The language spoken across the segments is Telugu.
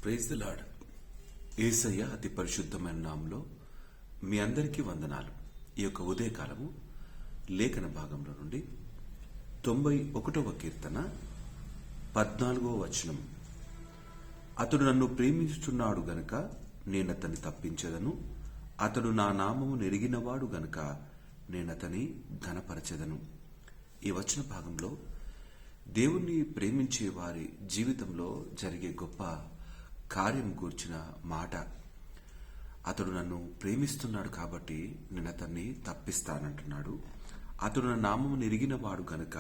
Praise the lord. యేసయ్య అతి పరిశుద్ధమైన నామంలో మీ అందరికీ వందనాలు. ఈ యొక్క ఉదయకాలము లేఖన భాగంలో నుండి 91వ కీర్తన 14వ వచనం. అతడు నన్ను ప్రేమించుచున్నాడు గనుక నేనతన్ని తప్పించెదను, అతడు నా నామము నెరిగినవాడు గనుక నేనతని ఘనపరచెదను. ఈ వచన భాగంలో దేవుణ్ణి ప్రేమించే వారి జీవితంలో జరిగే గొప్ప కార్యం గూర్చిన మాట. అతడు నన్ను ప్రేమిస్తున్నాడు కాబట్టి నేను అతన్ని తప్పిస్తానంటున్నాడు. అతడు నా నామము నెరిగినవాడు గనుక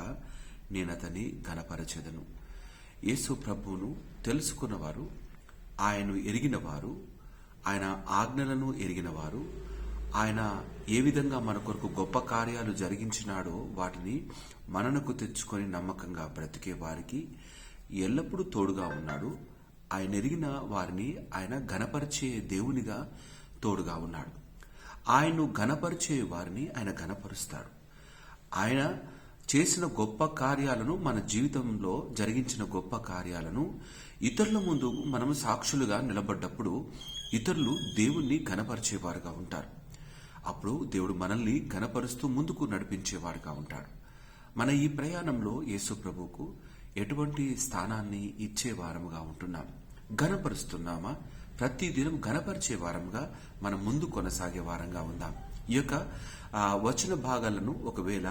నేను అతన్ని ఘనపరచెదను. యేసు ప్రభువును తెలుసుకున్నవారు, ఆయన్ను ఎరిగినవారు, ఆయన ఆజ్ఞలను ఎరిగినవారు, ఆయన ఏ విధంగా మన కొరకు గొప్ప కార్యాలు జరిగించినాడో వాటిని మననకు తెచ్చుకొని నమ్మకంగా బ్రతికే వారికి ఎల్లప్పుడూ తోడుగా ఉన్నాడు. ఆయన ఎరిగిన వారిని ఆయన ఘనపరిచే దేవునిగా తోడుగా ఉన్నాడు. ఆయన్ను ఘనపరిచే వారిని ఆయన ఘనపరుస్తాడు. ఆయన చేసిన గొప్ప కార్యాలను, మన జీవితంలో జరిగించిన గొప్ప కార్యాలను ఇతరుల ముందు మనము సాక్షులుగా నిలబడ్డప్పుడు ఇతరులు దేవుణ్ణి ఘనపరిచేవారుగా ఉంటారు. అప్పుడు దేవుడు మనల్ని ఘనపరుస్తూ ముందుకు నడిపించేవాడుగా ఉంటాడు. మన ఈ ప్రయాణంలో యేసు ప్రభువుకు ఎటువంటి స్థానాన్ని ఇచ్చే వారముగా ఉంటున్నాం? ఘనపరుస్తున్నామా? ప్రతి దినం ఘనపరిచే వారంగా మనం ముందు కొనసాగే వారంగా ఉందాం. ఈ యొక్క వచన భాగాలను ఒకవేళ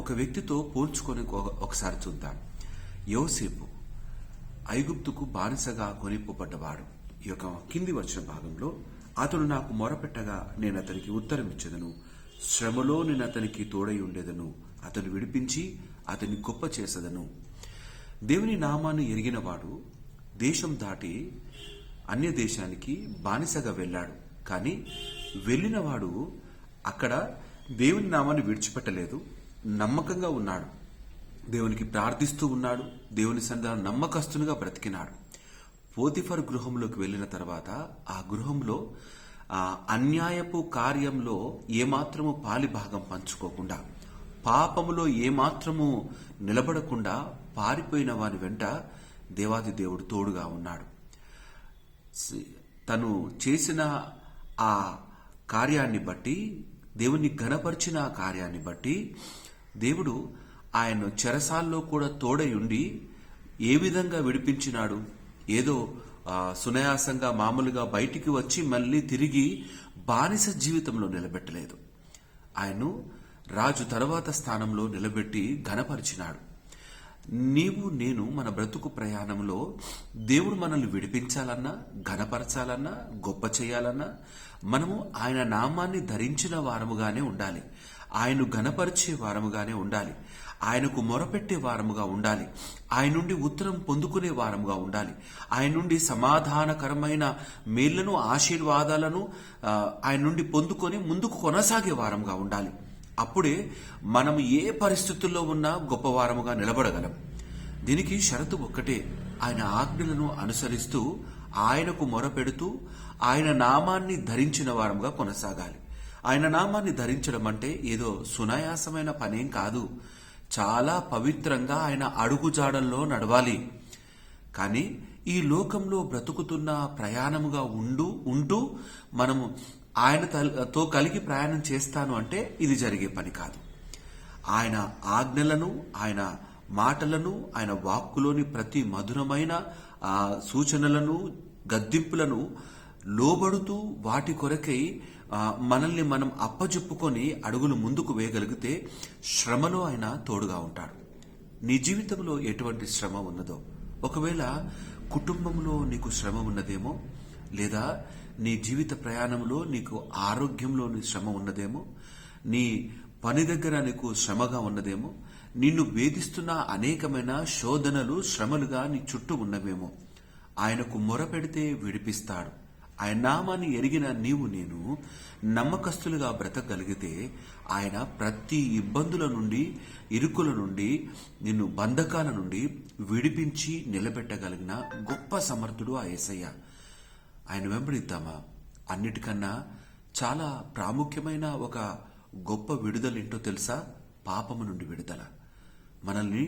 ఒక వ్యక్తితో పోల్చుకొని ఒకసారి చూద్దాం. యోసేపు ఐగుప్తుకు బానిసగా కొనిపోబడ్డవాడు. ఈ యొక్క కింది వచన భాగంలో అతడు నాకు మొరపెట్టగా నేను అతనికి ఉత్తరం ఇచ్చేదను, శ్రమలో నేను అతనికి తోడై ఉండేదను, అతను విడిపించి అతన్ని గొప్ప చేసేదను. దేవుని నామాన్ని ఎరిగినవాడు దేశం దాటి అన్య దేశానికి బానిసగా వెళ్ళాడు. కానీ వెళ్ళినవాడు అక్కడ దేవుని నామాన్ని విడిచిపెట్టలేదు, నమ్మకంగా ఉన్నాడు, దేవునికి ప్రార్థిస్తూ ఉన్నాడు, దేవుని సన్నిధానం నమ్మకస్తునిగా బ్రతికినాడు. పోతిఫర్ గృహంలోకి వెళ్ళిన తర్వాత ఆ గృహంలో అన్యాయపు కార్యంలో ఏమాత్రము పాలి భాగం పంచుకోకుండా, పాపములో ఏమాత్రము నిలబడకుండా పారిపోయిన వాని వెంట దేవాది దేవుడు తోడుగా ఉన్నాడు. తను చేసిన ఆ కార్యాన్ని బట్టి, దేవుని ఘనపరిచిన ఆ కార్యాన్ని బట్టి దేవుడు ఆయన చెరసాల్లో కూడా తోడై ఉండి ఏ విధంగా విడిపించినాడు? ఏదో సునాయాసంగా మామూలుగా బయటికి వచ్చి మళ్ళీ తిరిగి బానిస జీవితంలో నిలబెట్టలేదు. ఆయన్ను రాజు తర్వాత స్థానంలో నిలబెట్టి ఘనపరిచినాడు. నీవు నేను మన బ్రతుకు ప్రయాణంలో దేవుడు మనల్ని విడిపించాలన్నా, ఘనపరచాలన్నా, గొప్ప చేయాలన్నా మనము ఆయన నామాన్ని ధరించిన వారముగానే ఉండాలి. ఆయన్ను ఘనపరిచే వారముగానే ఉండాలి. ఆయనకు మొరపెట్టే వారముగా ఉండాలి. ఆయన నుండి ఉత్తరం పొందుకునే వారముగా ఉండాలి. ఆయన నుండి సమాధానకరమైన మేళ్లను, ఆశీర్వాదాలను ఆయన నుండి పొందుకొని ముందుకు కొనసాగే వారముగా ఉండాలి. అప్పుడే మనం ఏ పరిస్థితుల్లో ఉన్నా గొప్పవారముగా నిలబడగలం. దీనికి షరతు ఒక్కటే, ఆయన ఆజ్ఞలను అనుసరిస్తూ, ఆయనకు మొరపెడుతూ, ఆయన నామాన్ని ధరించిన వారముగా కొనసాగాలి. ఆయన నామాన్ని ధరించడం అంటే ఏదో సునాయాసమైన పనేం కాదు. చాలా పవిత్రంగా ఆయన అడుగుజాడల్లో నడవాలి. కానీ ఈ లోకంలో బ్రతుకుతున్న ప్రయాణముగా ఉంటూ మనము ఆయనతో కలిగి ప్రయాణం చేస్తాను అంటే ఇది జరిగే పని కాదు. ఆయన ఆజ్ఞలను, ఆయన మాటలను, ఆయన వాక్కులోని ప్రతి మధురమైన సూచనలను, గద్దింపులను లోబడుతూ వాటి కొరకై మనల్ని మనం అప్పజెప్పుకొని అడుగులు ముందుకు వేయగలిగితే శ్రమలో ఆయన తోడుగా ఉంటాడు. నీ జీవితంలో ఎటువంటి శ్రమ ఉన్నదో, ఒకవేళ కుటుంబంలో నీకు శ్రమ ఉన్నదేమో, లేదా నీ జీవిత ప్రయాణంలో నీకు ఆరోగ్యంలో శ్రమ ఉన్నదేమో, నీ పని దగ్గర నీకు శ్రమగా ఉన్నదేమో, నిన్ను వేధిస్తున్న అనేకమైన శోధనలు, శ్రమలుగా నీ చుట్టూ ఉన్నవేమో, ఆయనకు మొరపెడితే విడిపిస్తాడు. ఆయన నామాన్ని ఎరిగిన నీవు నేను నమ్మకస్తులుగా బ్రతకగలిగితే ఆయన ప్రతి ఇబ్బందుల నుండి, ఇరుకుల నుండి, నిన్ను బంధకాల నుండి విడిపించి నిలబెట్టగలిగిన గొప్ప సమర్థుడు ఆ యేసయ్య. ఆయన వెంబడిద్దామా? అన్నిటికన్నా చాలా ప్రాముఖ్యమైన ఒక గొప్ప విడుదల ఏంటో తెలుసా? పాపము నుండి విడుదల. మనల్ని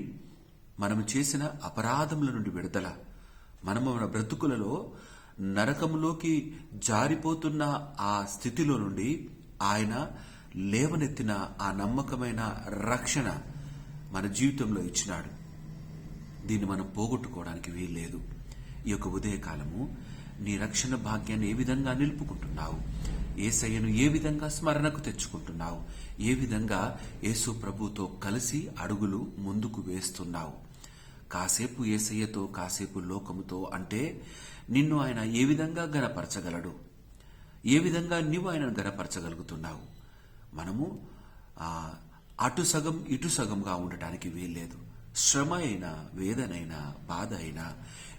మనము చేసిన అపరాధముల నుండి విడుదల, మనము మన బ్రతుకులలో నరకంలోకి జారిపోతున్న ఆ స్థితిలో నుండి ఆయన లేవనెత్తిన ఆ నమ్మకమైన రక్షణ మన జీవితంలో ఇచ్చినాడు. దీన్ని మనం పోగొట్టుకోవడానికి వీల్లేదు. ఈ యొక్క ఉదయకాలము నీ రక్షణ భాగ్యాన్ని ఏ విధంగా నిలుపుకుంటున్నావు? యేసయ్యను ఏ విధంగా స్మరణకు తెచ్చుకుంటున్నావు? ఏ విధంగా యేసు ప్రభుతో కలిసి అడుగులు ముందుకు వేస్తున్నావు? కాసేపు యేసయ్యతో, కాసేపు లోకముతో అంటే నిన్ను ఆయన ఏ విధంగా గణపరచగలడు? ఏ విధంగా నీవు ఆయనను గణపరచగలుగుతున్నావు? మనము అటు సగం ఇటు సగంగా ఉండటానికి వీల్లేదు. శ్రమ అయినా, వేదనైనా, బాధ అయినా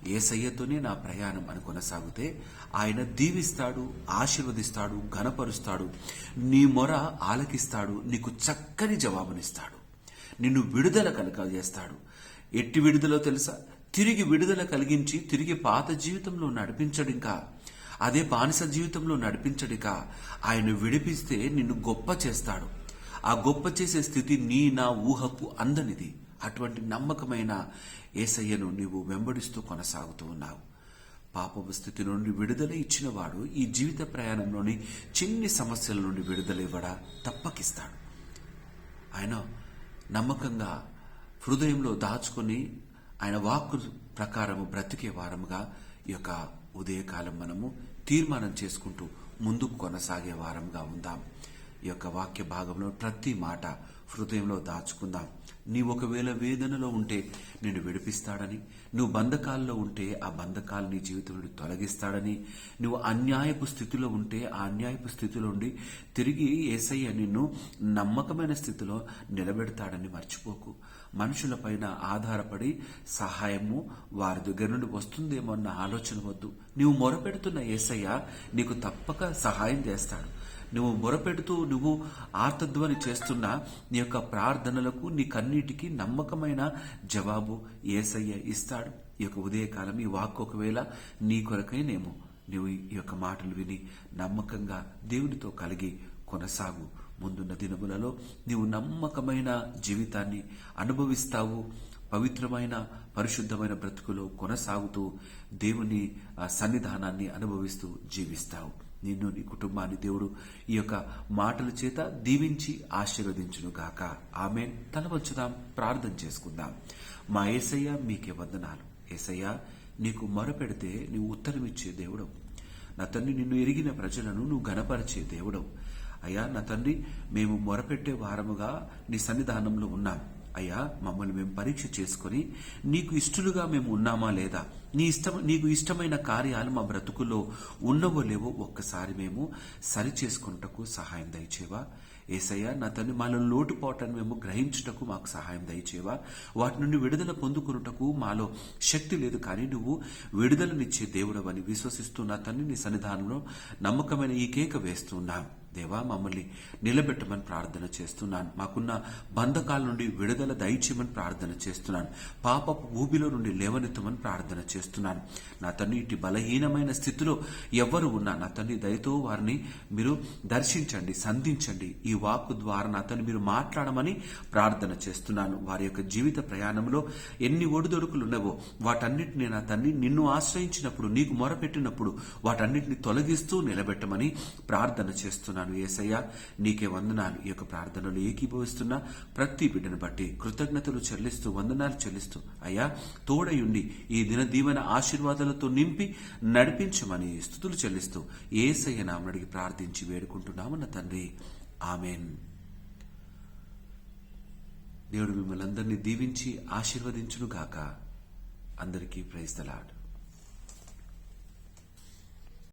యేసయ్యతోనే నా ప్రయాణం అని కొనసాగితే ఆయన దీవిస్తాడు, ఆశీర్వదిస్తాడు, ఘనపరుస్తాడు, నీ మొర ఆలకిస్తాడు, నీకు చక్కని జవాబునిస్తాడు, నిన్ను విడుదల కలుగజేస్తాడు. ఎట్టి విడుదల తెలుసా? తిరిగి విడుదల కలిగించి తిరిగి పాత జీవితంలో నడిపించడింకా, అదే బానిస జీవితంలో నడిపించడికా. ఆయన విడిపిస్తే నిన్ను గొప్ప చేస్తాడు. ఆ గొప్ప చేసే స్థితి నీ నా ఊహకు అందనిది. అటువంటి నమ్మకమైన యేసయ్యను నీవు వెంబడిస్తూ కొనసాగుతూ ఉన్నావు. పాపపు స్థితి నుండి విడుదల ఇచ్చినవాడు ఈ జీవిత ప్రయాణంలోని చిన్ని సమస్యల నుండి విడుదల ఇవ్వడా తప్పకిస్తాడు. ఆయన నమ్మకంగా హృదయంలో దాచుకొని ఆయన వాక్కు ప్రకారము బ్రతికే వారముగా ఈ యొక్క ఉదయకాలం మనము తీర్మానం చేసుకుంటూ ముందుకు కొనసాగే వారంగా ఉందాం. ఈ యొక్క వాక్య భాగంలో ప్రతి మాట హృదయంలో దాచుకుందాం. నీవు ఒకవేళ వేదనలో ఉంటే నిన్ను విడిపిస్తాడని, నువ్వు బంధకాల్లో ఉంటే ఆ బంధకాలు నీ జీవితం నుండి తొలగిస్తాడని, నువ్వు అన్యాయపు స్థితిలో ఉంటే ఆ అన్యాయపు స్థితిలో ఉండి తిరిగి యేసయ్య నిన్ను నమ్మకమైన స్థితిలో నిలబెడతాడని మర్చిపోకు. మనుషులపైన ఆధారపడి సహాయము వారి దగ్గర నుండి వస్తుందేమో అన్న ఆలోచన వద్దు. నీవు మొరపెడుతున్న యేసయ్య నీకు తప్పక సహాయం చేస్తాడు. నువ్వు మొరపెడుతూ నువ్వు ఆర్తధ్వని చేస్తున్న నీ యొక్క ప్రార్థనలకు, నీ కన్నీటికి నమ్మకమైన జవాబు యేసయ్య ఇస్తాడు. ఈ యొక్క ఉదయకాలం ఈ వాక్కు ఒకవేళ నీ కొరకైనేమో నువ్వు ఈ యొక్క మాటలు విని నమ్మకంగా దేవునితో కలిగి కొనసాగు. ముందున్న దినములలో నీవు నమ్మకమైన జీవితాన్ని అనుభవిస్తావు. పవిత్రమైన పరిశుద్ధమైన బ్రతుకులో కొనసాగుతూ దేవుని సన్నిధానాన్ని అనుభవిస్తూ జీవిస్తావు. నిన్ను, నీ కుటుంబాన్ని దేవుడు ఈ యొక్క మాటల చేత దీవించి ఆశీర్వదించును గాక. ఆమేన్. తల వంచుదాం, ప్రార్థన చేసుకుందాం. మా యేసయ్య మీకే వందనాలు. యేసయ్య, నీకు మొరపెడితే నీవు ఉత్తరమిచ్చే దేవుడవు. నా తండ్రి, నిన్ను ఎరిగిన ప్రజలను నువ్వు ఘనపరిచే దేవుడవు. అయ్యా నా తండ్రి, మేము మొరపెట్టే వారముగా నీ సన్నిధానంలో ఉన్నాం. అయ్యా, మమ్మల్ని మేము పరీక్ష చేసుకొని నీకు ఇష్టలుగా మేము ఉన్నామా లేదా, నీకు ఇష్టమైన కార్యాలు మా బ్రతుకుల్లో ఉన్నవో లేవో ఒక్కసారి మేము సరి చేసుకున్నటకు సహాయం దయచేవా. యేసయ్య నా తండ్రి, మాలో లోటుపాటును మేము గ్రహించుటకు మాకు సహాయం దయచేవా. వాటి నుండి విడుదల పొందుకున్నటకు మాలో శక్తి లేదు, కానీ నువ్వు విడుదలనిచ్చే దేవుడవని విశ్వసిస్తూ నా తండ్రి నీ సన్నిధానంలో నమ్మకమైన ఈ కేక వేస్తున్నాం. దేవా, మమ్మల్ని నిలబెట్టమని ప్రార్థన చేస్తున్నాను. మాకున్న బంధకాల నుండి విడుదల దయచేయమని ప్రార్థన చేస్తున్నాను. పాపపు ఊబిలో నుండి లేవనెత్తమని ప్రార్థన చేస్తున్నాను. నా తండ్రి, ఇటు బలహీనమైన స్థితిలో ఎవరు ఉన్నా నా తండ్రి దయతో వారిని మీరు దర్శించండి, సంధించండి. ఈ వాక్కు ద్వారా నా తండ్రి మీరు మాట్లాడమని ప్రార్థన చేస్తున్నాను. వారి యొక్క జీవిత ప్రయాణంలో ఎన్ని ఒడిదొడుకులు ఉన్నావో వాటన్నిటిని నా తండ్రి నిన్ను ఆశ్రయించినప్పుడు, నీకు మొరపెట్టినప్పుడు వాటన్నిటిని తొలగిస్తూ నిలబెట్టమని ప్రార్థన చేస్తున్నాను. యేసయ్య, నీకే వందనాలు. ఈ యొక్క ప్రార్థనలు ఏకీభవిస్తున్న ప్రతి బిడ్డను బట్టి కృతజ్ఞతలు చెల్లిస్తూ, వందనాలు చెల్లిస్తూ, అయ్యా తోడయుండి ఈ దిన దీవెన ఆశీర్వాదాలతో నింపి నడిపించమని స్తుతులు చెల్లిస్తూ యేసయ్య నామమున అడిగి ప్రార్థించి వేడుకుంటున్నాము నా తండ్రి. ఆమేన్. దేవుడు మిమ్మల్ని అందరినీ దీవించి ఆశీర్వదించును గాక. అందరికీ ప్రైజ్ ది లార్డ్.